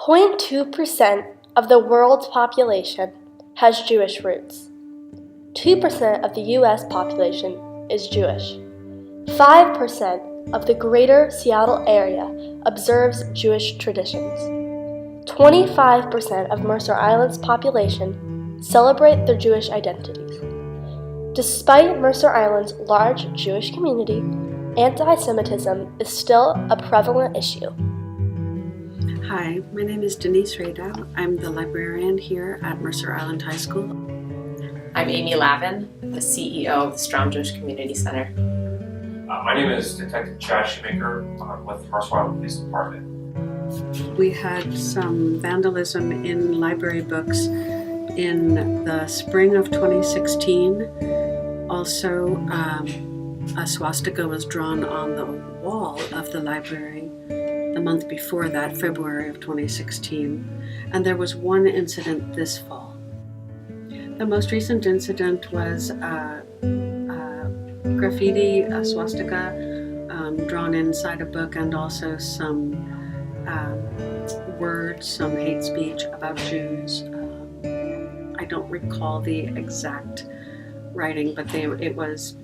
0.2% of the world's population has Jewish roots. 2% of the U.S. population is Jewish. 5% of the greater Seattle area observes Jewish traditions. 25% of Mercer Island's population celebrate their Jewish identities. Despite Mercer Island's large Jewish community, anti-Semitism is still a prevalent issue. Hi, my name is Denise Radau. I'm the librarian here at Mercer Island High School. I'm Amy Lavin, the CEO of the Strong Jewish Community Center. My name is Detective Chad Shoemaker. I'm with Mercer Island Police Department. We had some vandalism in library books in the spring of 2016. Also, a swastika was drawn on the wall of the library the month before that, February of 2016. And there was one incident this fall. The most recent incident was graffiti, a swastika drawn inside a book, and also some words, some hate speech about Jews. I don't recall the exact writing, but it was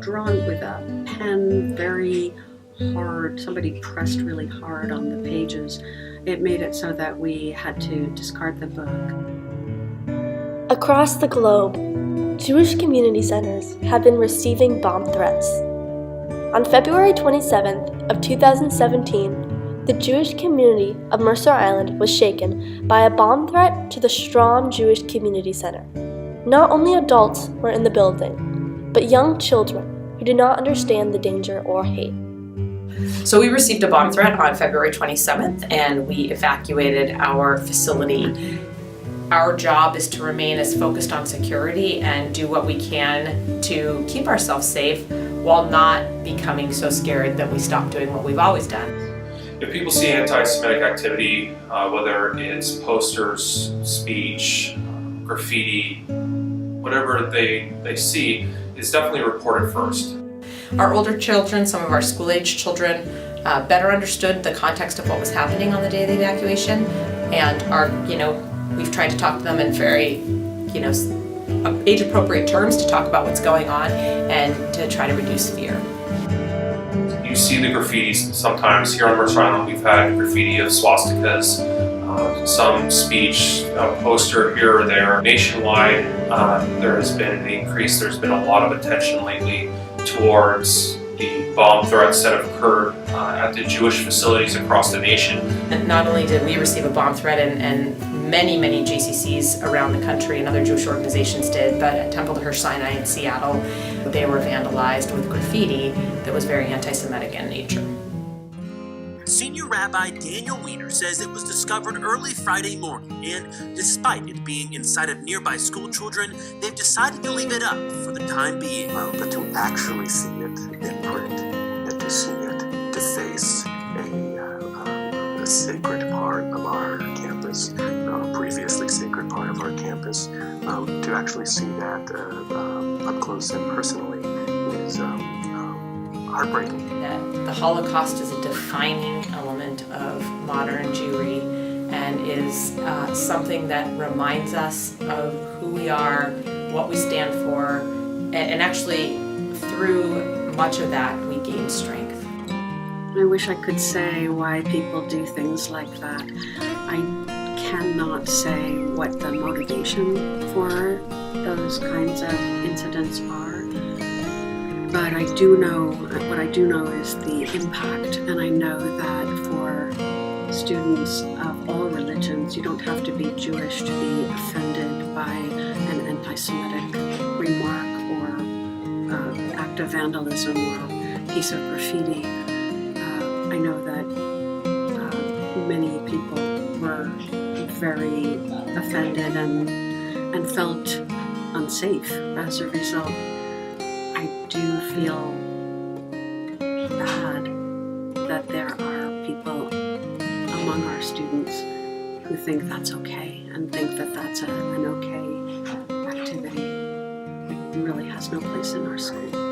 drawn with a pen, very hard. Somebody pressed really hard on the pages. It made it so that we had to discard the book. Across the globe, Jewish community centers have been receiving bomb threats. On February 27th of 2017, the Jewish community of Mercer Island was shaken by a bomb threat to the Strong Jewish Community Center. Not only adults were in the building, but young children who did not understand the danger or hate. So we received a bomb threat on February 27th, and we evacuated our facility. Our job is to remain as focused on security and do what we can to keep ourselves safe while not becoming so scared that we stop doing what we've always done. If people see anti-Semitic activity, whether it's posters, speech, graffiti, whatever they see, it's definitely reported first. Our older children, some of our school-age children, better understood the context of what was happening on the day of the evacuation, and we've tried to talk to them in very, age-appropriate terms to talk about what's going on and to try to reduce fear. You see the graffitis sometimes. Here on Mercer Island, we've had graffiti of swastikas, some speech, poster here or there. Nationwide, there has been an increase. There's been a lot of attention lately towards the bomb threats that have occurred at the Jewish facilities across the nation. And not only did we receive a bomb threat, and many JCCs around the country and other Jewish organizations did, but at Temple to Hirsch Sinai in Seattle, they were vandalized with graffiti that was very anti-Semitic in nature. Senior Rabbi Daniel Weiner says it was discovered early Friday morning, and despite it being inside of nearby school children, they've decided to leave it up for the time being. But to actually see it in print, and to see it, to face a sacred part of our campus, previously sacred part of our campus, to actually see that up close and personally is heartbreaking. The Holocaust is a defining element of modern Jewry and is something that reminds us of who we are, what we stand for, and actually through much of that we gain strength. I wish I could say why people do things like that. I cannot say what the motivation for those kinds of incidents are. But what I do know is the impact, and I know that for students of all religions, you don't have to be Jewish to be offended by an anti-Semitic remark or act of vandalism or piece of graffiti. I know that many people were very offended and felt unsafe as a result. I do feel bad that there are people among our students who think that's okay and think that that's an okay activity. It really has no place in our school.